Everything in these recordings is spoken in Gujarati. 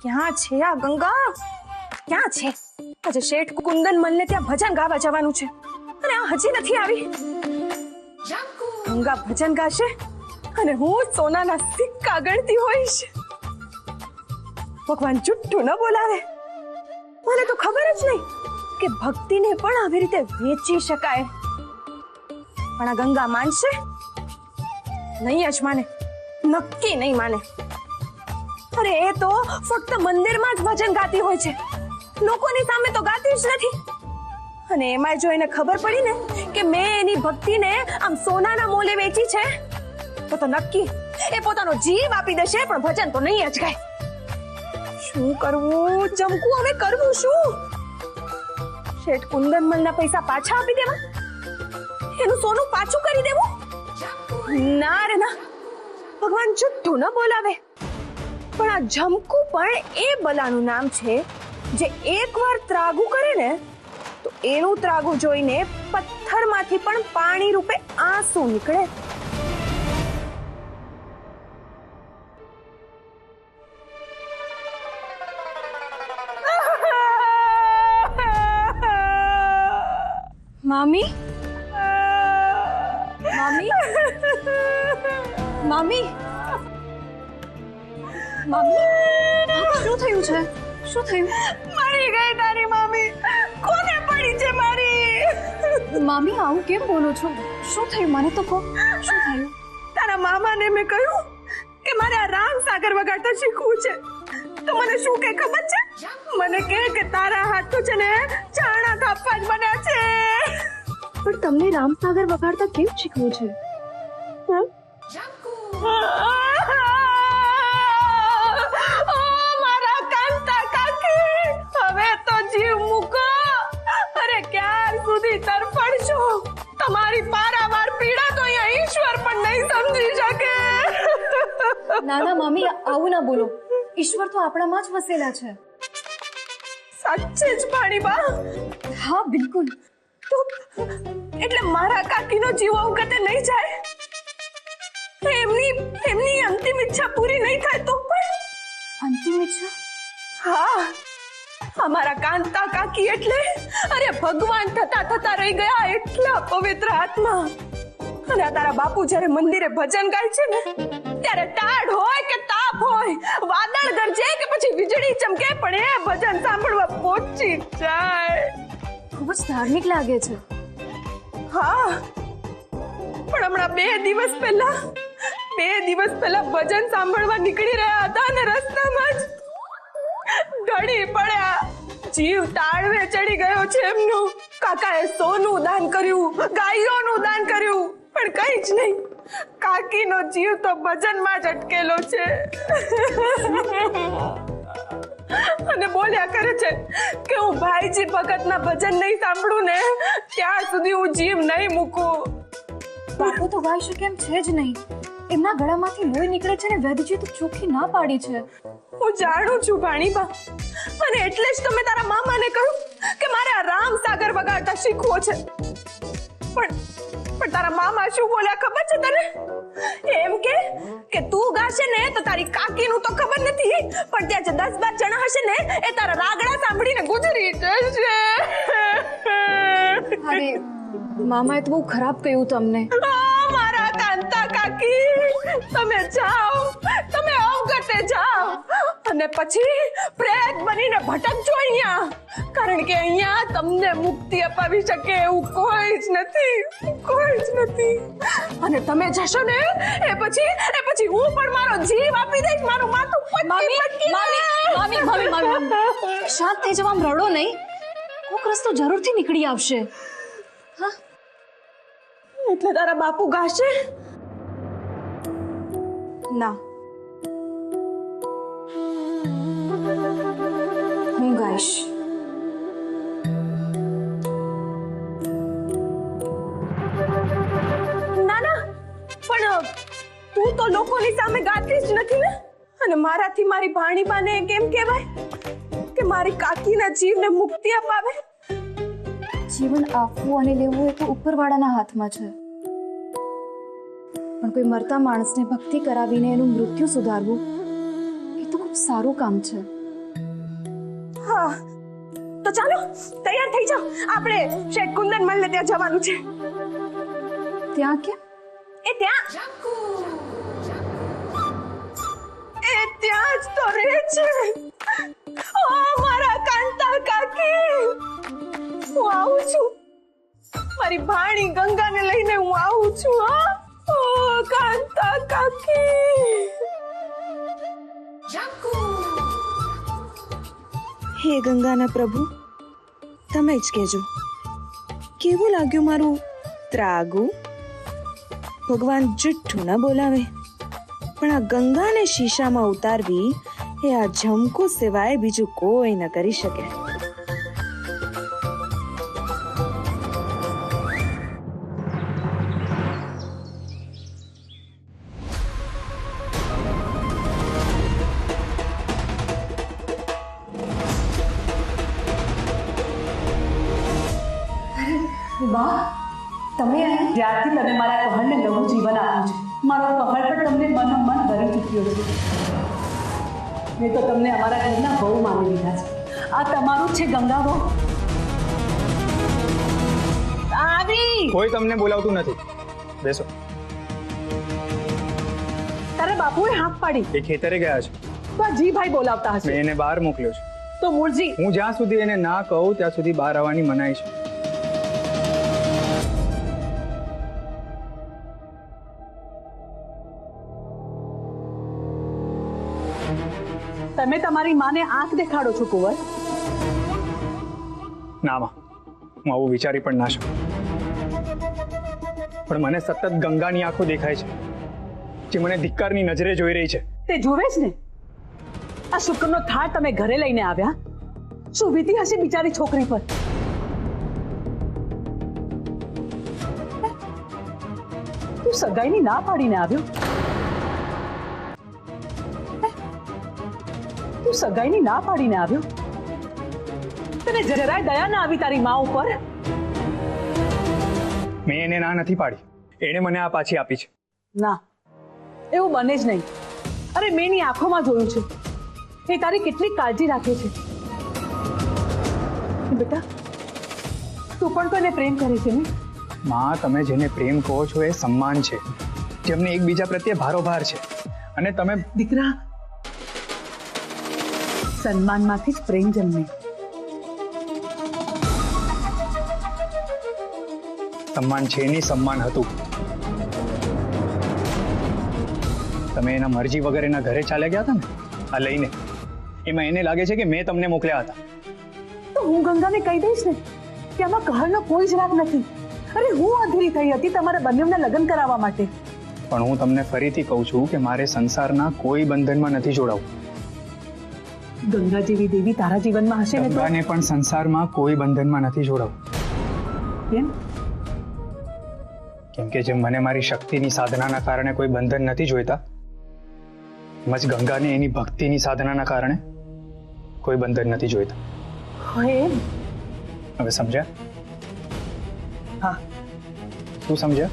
ક્યાં છે આ ગંગા? ક્યાં છે? આજે શેઠ કુંદન મલને ત્યાં ભજન ગાવા જવાનું છે અને આ હજી નથી આવી. ગંગા ભજન ગાશે અને હું સોનાના સિક્કા ગણતી હોઈશ. ભગવાન જુઠ્ઠું ન બોલાવે. મને તો ખબર જ નહીં કે ભક્તિને પણ આવી રીતે વેચી શકાય. પણ આ ગંગા માનશે? નહીં જ માને, નક્કી નહીં માને. અરે એ તો ફક્ત મંદિરમાં જ ભજન ગાતી હોય છે, લોકોની સામે તો ગાતી જ નથી. અને એમાં જો એને ખબર પડી ને કે મેં એની ભક્તિને આમ સોનાના મોલે વેચી છે તો નક્કી એ પોતાનો જીવ આપી દેશે, પણ ભજન તો નહીં જ ગાય. શું કરવું ચમકુ? હવે કરવું શું? શેઠ કુંદનમલના પૈસા પાછા આપી દેવા? એનું સોનું પાછું કરી દેવું? ના રે ના, ભગવાન જુઠ્ઠું ન બોલાવે. પણ આ જમકુ પણ એ બલાનું નામ છે જે એકવાર ત્રાગુ કરે ને તો એનું ત્રાગુ જોઈને પથ્થરમાંથી પણ પાણી રૂપે આંસુ નીકળે. મામી, મામી, મામી, મામી, શું થયું છે? શું થયું? મરી ગઈ તારી મામી. કોને પડી છે મારી? મામી આવું કેમ બોલો છો? શું થયું મને તો કહો. શું થયું? તારા મામાને મેં કહ્યું કે મારે આ રામ સાગર વગાડતા શીખવું છે, તો મને શું કે ખબર છે? મને કે તારા હાથ તો છે ને ચાણા કાપવા જ બન્યા છે. પણ તમને રામ સાગર વગાડતા કેમ શીખવું છે? તમારી પારાવાર પીડા તો અહીંયા ઈશ્વર પણ નહીં સમજી શકે. ના ના મામી, આવું ના બોલો. ઈશ્વર તો આપણામાં જ વસેલા છે. સાચે જ ભાણીબા? હા બિલકુલ. તો એટલે મારા કાકીનો જીવ અવગતે નહીં જાય? એમની અંતિમ ઈચ્છા પૂરી નહીં થાય તો પણ? અંતિમ ઈચ્છા? હા, અમારા કાંતા કાકી એટલે અરે ભગવાન થતા રહી ગયા એટલા પવિત્ર આત્મા. અને આ તારા બાપુ જ્યારે મંદિરે ભજન ગાય છે ને ત્યારે ટાઢ હોય કે તાપ હોય, વાદળ ગરજે કે પછી વીજળી ચમકે, પણ એ ભજન સાંભળવા પહોંચી જાય. ખૂબ જ ધાર્મિક લાગે છે. હા, પણ હમણાં બે દિવસ પહેલા ભજન સાંભળવા નીકળી રહ્યા હતા અને રસ્તામાં જ ઢળી પડ્યા. જીવ તાળવે ચડી ગયો છે એમનો. કાકાએ સોનું દાન કર્યું, ગાયોનું દાન કર્યું, પણ કઈ જ નહીં. કાકીનો જીવ તો ભજનમાં જ અટકેલો છે. અને બોલ્યા કરે છે કે હું ભાઈજી ભગતના ભજન નહીં સાંભળું ને ત્યાં સુધી હું જીવ નહીં મૂકું. બાપુ તો ગાઈ શકે એમ છે જ નહીં. એમના ગળામાંથી લોહી નીકળે છે ને વૈદ્યજી તો ચોખ્ખી ના પાડી છે. હું જાણું છું ભાણીબા, અને એટલે જ તમે તારા મામાને કહ્યું કે મારે આ રામ સાગર વગાડતા શીખવો છે. પણ તારા મામા શું બોલ્યા ખબર છે તને? એમ કે તું ગાશે ને તો તારી કાકીનું તો ખબર નથી, પણ ત્યાં જે 10-12 જણા હશે ને એ તારા રાગડા સાંભળીને ગુજરી જશે. અરે મામાએ તો બહુ ખરાબ કહ્યું તમને. મારા કાંતા કાકી, તમે જાઓ, તમે અવગતે જાઓ અને પછી પ્રેત બનીને ભટકજો અહીંયા, કારણ કે અહીંયા તમને મુક્તિ અપાવી શકે એવું કોઈ જ નથી. અને તમે જશો ને એ પછી હું પણ મારો જીવ આપી દઈશ, મારું માથું પટકી. મામી શાંત થઈ જવા, રડો નહીં. કોક રસ્તો જરૂરથી નીકળી આવશે. હા, એટલે તારા બાપુ ગાશે? ના, હું ગાઈશ. ના, પણ તું તો લોકોની સામે ગાતી જ નથી ને. અને મારાથી મારી ભાણીબાને કેમ કહેવાય કે મારી કાકીના જીવને મુક્તિ અપાવે? જીવન આપવું અને લેવું એ તો ઉપરવાળાના હાથમાં છે, પણ કોઈ મરતા માણસને ભક્તિ કરાવીને એનું મૃત્યુ સુધારવું એ તો ખૂબ સારું કામ છે. હા, તો ચાલો તૈયાર થઈ જાઓ, આપણે શેઠ કુંદન મલને ત્યાં જવાનું છે. ત્યાં કેમ? એ ત્યાં જ તો રહે છે. ઓ મારા કાંતા કાકી, હું આવું છું. મારી ભાણી ગંગાને લઈને હું આવું છું. હા, ઓ કાંતા કાકી. હે ગંગાના પ્રભુ, તમે જ કહેજો કેવું લાગ્યું મારું ત્રાગું. ભગવાન જુઠ્ઠું ન બોલાવે, પણ આ ગંગાને શીશામાં ઉતારવી એ આ ઝમકુ સિવાય બીજું કોઈ ન કરી શકે. વાહ, તમે જ્યારથી તમે મારા કમળને નવું જીવન આપ્યું છે, મારો કમળ પણ તમને મનોમન ભરી ચૂક્યો છે. મેં તો તમને અમારા ઘરના બહુ માની લીધા છે. આ તમારું જ છે ગંગા બહુ. આવી કોઈ તમને બોલાવતું નથી, બેસો. તારા બાપુએ હાથ પાડી એ ખેતરે ગયા છે. તો આ જીભાઈ બોલાવતા હશે. મેં એને બહાર મોકલ્યો છે. તો મૂળજી, હું જ્યાં સુધી એને ના કહું ત્યાં સુધી બહાર આવવાની મનાઈ છે. તમે તમારી માને આંખ દેખાડો છો કુંવર? ના માં, હું આવું વિચારી પણ ના શકું. પણ મને સતત ગંગાની આંખો દેખાય છે, જે મને ધિક્કારની નજરે જોઈ રહી છે. તે જુએ જ ને. આ શુક્રનો થાળ તમે ઘરે લઈને આવ્યા, શું વીતી હશે બિચારી છોકરી પર? તું સગાઈની ના પાડીને આવ્યો. તું સગાઈની ના પાડીને આવ્યો. તને જરાય દયા ના આવી તારી મા ઉપર? મેં એને ના નથી પાડી, એણે મને આ પાછી આપી છે. ના, એવું બને જ નહીં. અરે મેં એની આંખોમાં જોયું છે, એ તારી કેટલી કાળજી રાખે છે. બેટા, તું પણ તો એને પ્રેમ કરે છે ને? માં, તમે જેને પ્રેમ કહો છો એ સન્માન છે, જેમને એકબીજા પ્રત્યે ભારોભાર છે. અને તમે દીકરા, સન્માનમાંથી જ પ્રેમ જન્મે. સન્માન છે નહીં, સન્માન હતું. તમે એના મરજી વગર એના ઘરે ચાલ્યા ગયા હતા ને આ લઈને, એમાં એને લાગે છે કે મેં તમને મોકલ્યા હતા. તો હું ગંગાને કહી દઈશ ને કે આમાં કહરનો કોઈ જ રાગ નથી. અરે હું અધૂરી થઈ હતી તમારા બંનેના લગ્ન કરાવવા માટે. પણ હું તમને ફરીથી કહું છું કે મારે સંસારના કોઈ બંધનમાં નથી જોડાવું. ગંગા જેવી દેવી તારા જીવનમાં હશે ને તો ગંગાને પણ સંસારમાં કોઈ બંધનમાં નથી જોડાવું. કેમ? કેમ કે જેમ મને મારી શક્તિની સાધનાના કારણે કોઈ બંધન નથી જોઈતા, એમ જ ગંગાને એની ભક્તિની સાધનાના કારણે કોઈ બંધન નથી જોઈતા. એમ? હવે સમજ્યા? હા, શું સમજ્યા?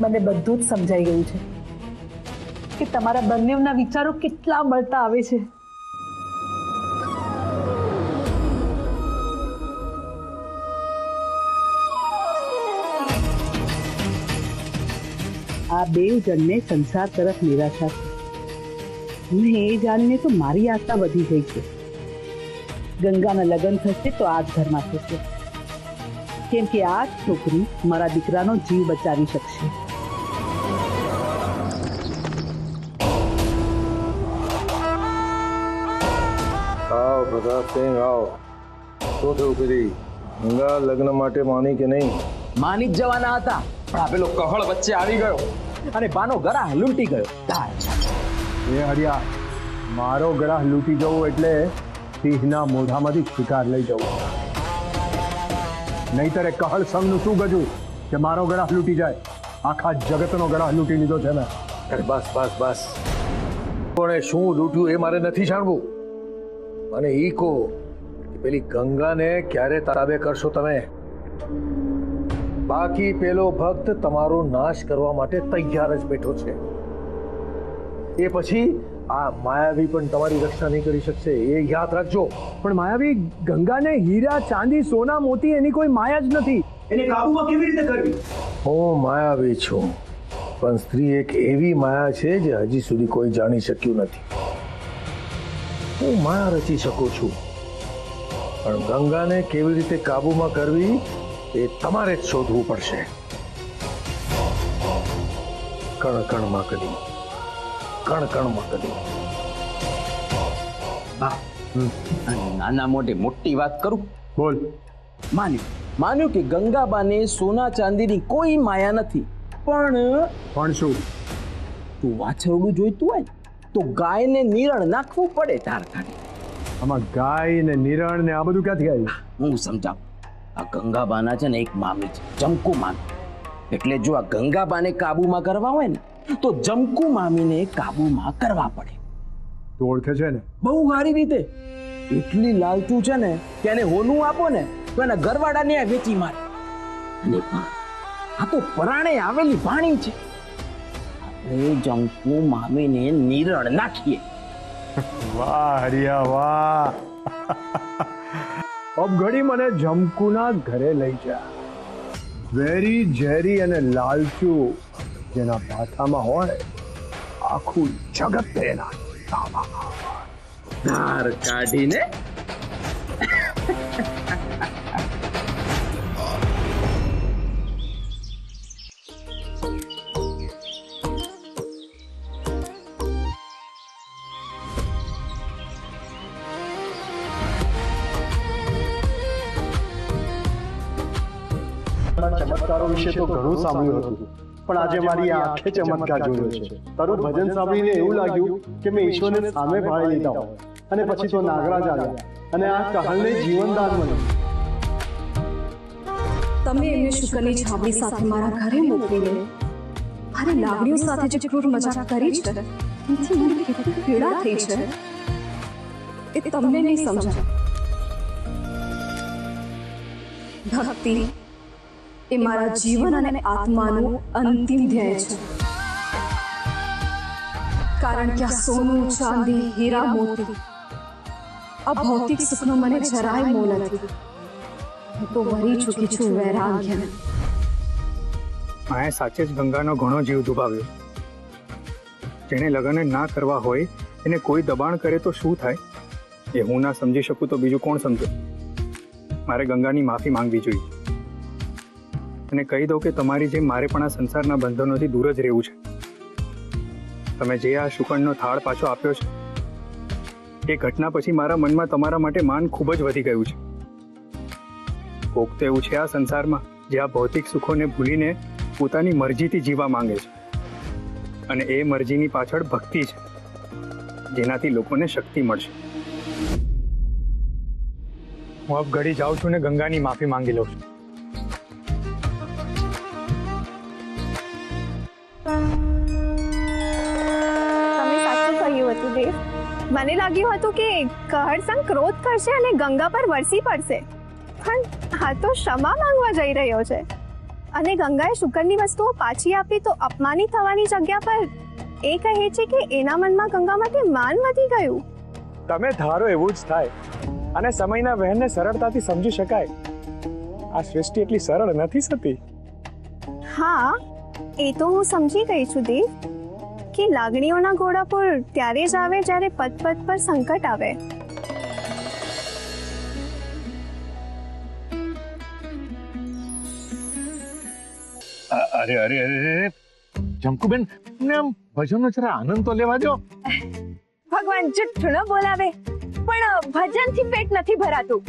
મને બધું જ સમજાઈ ગયું છે કે તમારા બંનેના વિચારો કેટલા મળતા આવે છે. આ બેવ જણને સંસાર તરફ નિરાશા છે. મને એ જાણીને તો મારી આશા વધી ગઈ છે. ગંગાના લગ્ન થશે તો આ જ ઘરમાં થશે, કેમ કે આ જ છોકરી મારા દીકરાનો જીવ બચાવી શકશે. આવો પ્રતાપસિંહ, આવો. શું થયું કીધી? ગંગા લગ્ન માટે માની કે નહીં? માની જ જવાના હતા, પણ આ પેલો કહળ વચ્ચે આવી ગયો અને બાનો ગળા લૂંટી ગયો. એ હરિયા, મારો ગ્રાહ લૂંટી જવું એટલે સિંહના મોઢામાંથી શિકાર લઈ જવું. નહીતર એ કહળ સંઘનું શું ગજું કે મારો ગ્રાહ લૂંટી જાય? આખા જગતનો ગ્રાહ લૂંટી લીધો છે ને. બસ બસ બસ, કોણે શું લૂંટ્યું એ મારે નથી જાણવું. મને ઈ કહો કે પેલી ગંગાને ક્યારે તાબે કરશો તમે? બાકી પેલો ભક્ત તમારો નાશ કરવા માટે તૈયાર જ બેઠો છે. એ પછી આ માયાવી પણ તમારી રક્ષા નહીં કરી શકશે, એ યાદ રાખજો. પણ માયાવી, ગંગાને હીરા, ચાંદી, સોના, મોતી એની કોઈ માયા જ નથી. એને કાબુમાં કેવી રીતે કરવી? હું માયાવી છું, પણ સ્ત્રી એક એવી માયા છે જે હજી સુધી કોઈ જાણી શક્યું નથી. હું માયા રચી શકું છું, પણ ગંગાને કેવી રીતે કાબુમાં કરવી એ તમારે જ શોધવું પડશે. કણ કણમાં કદી, કણ કણમાં કદી. નાના મોટી મોટી વાત કરું. બોલ. માન્યું કે ગંગાબાને સોના ચાંદીની કોઈ માયા નથી, પણ શું? તું વાછરડું જોઈતું હોય તો ગાયને નિરણ નાખવું પડે ધાર કાઢી. આમાં ગાય ને નિરણ ને આ બધું ક્યાંથી આવ્યું? હું સમજાવું. આ ગંગાબાના છે ને એક મામી છે, જમકુ મામી. એટલે જો આ ગંગાબાને કાબુમાં કરવા હોય ને તો જમકુ મામીને કાબુમાં કરવા પડે. તું ઓળખે છે ને? બહુ સારી રીતે. એટલી લાલચું છે ને કે એને હોનું આપો ને તો એના ઘરવાળાને વેચી મારે. અને આ તો પરાણે આવેલી ભાણી છે. આપણે જમકુ મામીને નિરણ નાખીએ. વાહ હરિયા વાહ. અબ ઘડી મને જમકુના ઘરે લઈ જા. વેરી ઝેરી અને લાલચુ જેના માથામાં હોય આખું જગત તેના ધાર કાઢીને ચમત્કારો વિશે તો ઘણું સાંભળ્યું હતું, પણ આજે મારી આંખે ચમત્કાર જોયો છે. તારું ભજન સાંભળીને એવું લાગ્યું કે મેં ઈશ્વરને સામે ભાળી લીધા હોય, અને પછી તો નાગરાજ આવ્યા અને આ કહલને જીવનદાન મળ્યું. તમે એમને શુકરની છાબડી સાથે મારા ઘરે મોકલીને મારી લાગણીઓ સાથે જે ક્રૂર મજાક કરી છે, એથી મને કેટલી પીડા થઈ છે એ તમને નહીં સમજાય. ભક્તિ એ મારા જીવન અને આત્માનું અંતિમ ધ્યેય છે. કારણ કે આ સોનું, ચાંદી, હીરા, મોતી આ ભૌતિક સુખનો મને જરાય મોહ નથી. હું તો વરી ચૂકી છું વૈરાગ્યને. માએ સાચે જ ગંગાનો ઘણો જીવ દુભાવ્યો. જેને લગ્ન ના કરવા હોય એને કોઈ દબાણ કરે તો શું થાય એ હું ના સમજી શકું તો બીજું કોણ સમજે. મારે ગંગાની માફી માંગવી જોઈએ અને કહી દઉં કે તમારી જેમ મારે પણ આ સંસારના બંધનોથી દૂર જ રહેવું છે. તમે જે આ શુકનનો થાળ પાછો આપ્યો છે એ ઘટના પછી મારા મનમાં તમારા માટે માન ખૂબ જ વધી ગયું છે. કોક તો એવું છે આ સંસારમાં જે આ ભૌતિક સુખોને ભૂલીને પોતાની મરજીથી જીવવા માંગે છે, અને એ મરજીની પાછળ ભક્તિ છે જેનાથી લોકોને શક્તિ મળશે. હું अब ઘડી જાઉં છું ને ગંગાની માફી માંગી લઉં છું. તમે સાચું કહ્યું હતું દેવ. મને લાગ્યું હતું કે કહળ સંગ ક્રોધ કરશે અને ગંગા પર વરસી પડશે, પણ આ તો ક્ષમા માંગવા જઈ રહ્યો છે. અને ગંગાએ શુકરની વસ્તુઓ પાછી આપી તો અપમાનિત થવાની જગ્યા પર એ કહે છે કે એના મનમાં ગંગા માટે માન વધી ગયું. તમે ધારો એવું જ થાય અને સમયના વહેણને સરળતાથી સમજી શકાય. આ સૃષ્ટિ એટલી સરળ નથી થતી. હા, એ તો હું સમજી ગઈ છું દેવ કે લાગણીઓના ઘોડાપુર ત્યારે જ આવે જ્યારે પદ પદ પર સંકટ આવે. અરે અરે અરે જમકુબેન, ને આમ ભજનનો જરા આનંદ તો લેવા દો. ભગવાન જુઠ્ઠું ન બોલાવે, પણ ભજનથી પેટ નથી ભરાતું.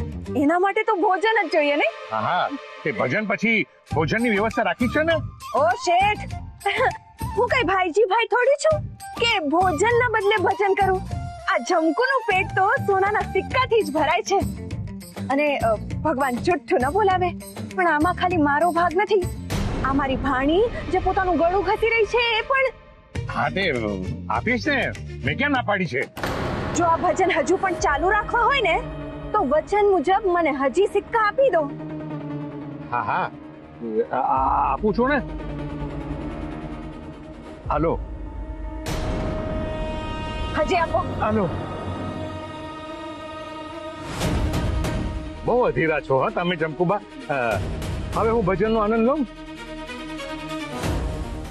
એના માટે તો ભોજન જ જોઈએ ને. હા, તે ભજન પછી ભોજનની વ્યવસ્થા રાખી છે ને? ઓ શેઠ, હું કઈ ભાઈજી ભાઈ થોડી છું કે ભોજનના બદલે ભજન કરું. આ જમકુનું પેટ તો સોનાના સિક્કાથી જ ભરાય છે. અને ભગવાન જુઠ્ઠું ન બોલાવે, પણ આમાં ખાલી મારો ભાગ નથી. આ મારી ભાણી જે પોતાનું ગળું ઘસી રહી છે એ પણ. હા, તે આપીશ ને, મેં ક્યાં ના પાડી છે? જો આ ભજન હજુ પણ ચાલુ રાખવા હોય ને તો વચન મુજબ મને હજી સિક્કા આપી દો. હા હા આપું છું ને. હાલો હજી આપો. હાલો. બહુ અધીરા છો હા તમે જમકુબા. હવે હું ભજનનો આનંદ લઉં.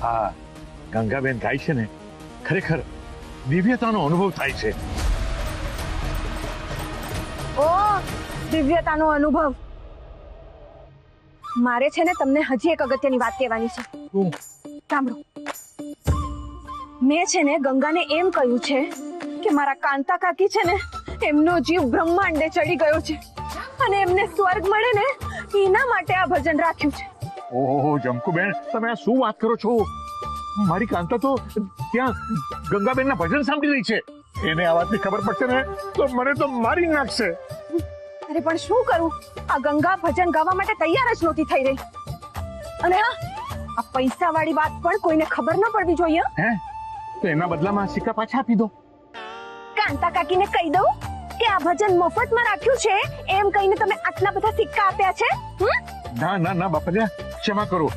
હા ગંગાબેન ગાય છે ને ખરેખર દિવ્યતાનો અનુભવ થાય છે. ઓ દિવ્યતાનો અનુભવ. મારે છે ને તમને હજી એક અગત્યની વાત કહેવાની છે. સાંભળો. મેં છે ને ગંગાને એમ કહ્યું છે કે મારા કાંતા કાકી છે ને એમનો જીવ બ્રહ્માંડે ચડી ગયો છે અને એમને સ્વર્ગ મળે ને એના માટે આ ભજન રાખ્યું છે. ઓહો જમકુબેન તમે આ શું વાત કરો છો? મારી કાંતા તો ત્યાં ગંગાબેનના ભજન સાંભળી રહી છે. એને આ વાતની ખબર પડશે ને તો મને તો મારી નાખશે. અરે પણ શું કરું, આ ગંગા ભજન ગાવા માટે તૈયાર જ નહોતી થઈ રહી. અને હા, આ પૈસા વાળી વાત પણ કોઈને ખબર ન પડવી જોઈએ. હે તો એના બદલામાં સિક્કા પાછા આપી દો. કાંતા કાકીને કહી દઉં કે આ ભજન મફતમાં રાખ્યું છે એમ કહીને તમે આટલા બધા સિક્કા આપ્યા છે. ના ના ના બાપા ક્ષમા કરો.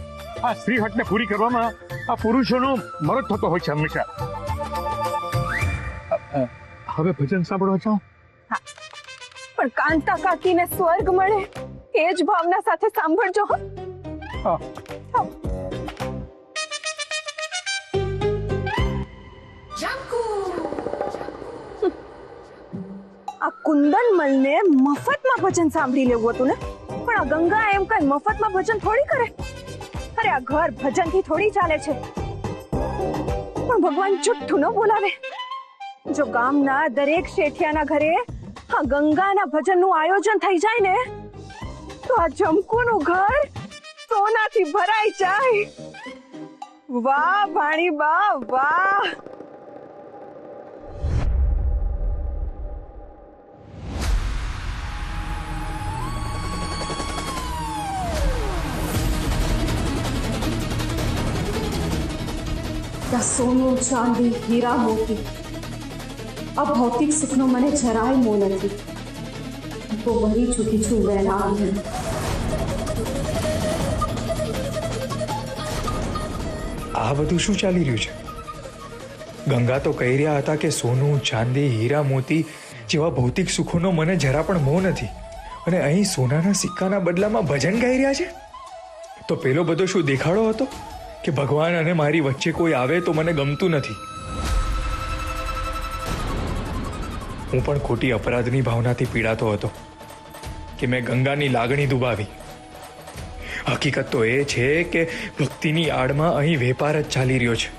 આ સ્ત્રી હટને પૂરી કરવામાં આ પુરુષોનો મરદ થતો હોય છે હંમેશા. હવે ભજન સાંભળવા જાઓ. પણ કાંતા કાકીને સ્વર્ગ મળે એ જ ભાવના સાથે સાંભળજો. હા. આ કુંદનમલને મફતમાં ભજન સાંભળી લેવું હતું ને, પણ આ ગંગા એમ કઈ મફતમાં ભજન થોડી કરે. અરે આ ઘર ભજનથી થોડી ચાલે છે. પણ ભગવાન જુઠ્ઠું ન બોલાવે. જો ગામના દરેક શેઠિયાના ઘરે આ ગંગાના ભજનનું આયોજન થઈ જાય ને તો આ જમકુનું ઘર સોનાથી ભરાઈ જાય. વાહ ભાણી બા વાહ. સોનું ચાંદી હીરા મોતી આ ભૌતિક સુખનો મને જરાય મોહ નથી. તો ભરી ચૂકી છું વહેલા. આ બધું શું ચાલી રહ્યું છે? ગંગા તો કહી રહ્યા હતા કે સોનું ચાંદી હીરા મોતી જેવા ભૌતિક સુખોનો મને જરા પણ મોહ નથી, અને અહીં સોનાના સિક્કાના બદલામાં ભજન ગાઈ રહ્યા છે. તો પેલો બધો શું દેખાડો હતો કે ભગવાન અને મારી વચ્ચે કોઈ આવે તો મને ગમતું નથી? હું પણ ખોટી અપરાધની ભાવનાથી પીડાતો હતો કે મેં ગંગાની લાગણી દુભાવી. હકીકત તો એ છે કે ભક્તિની આડમાં અહીં વેપાર જ ચાલી રહ્યો છે.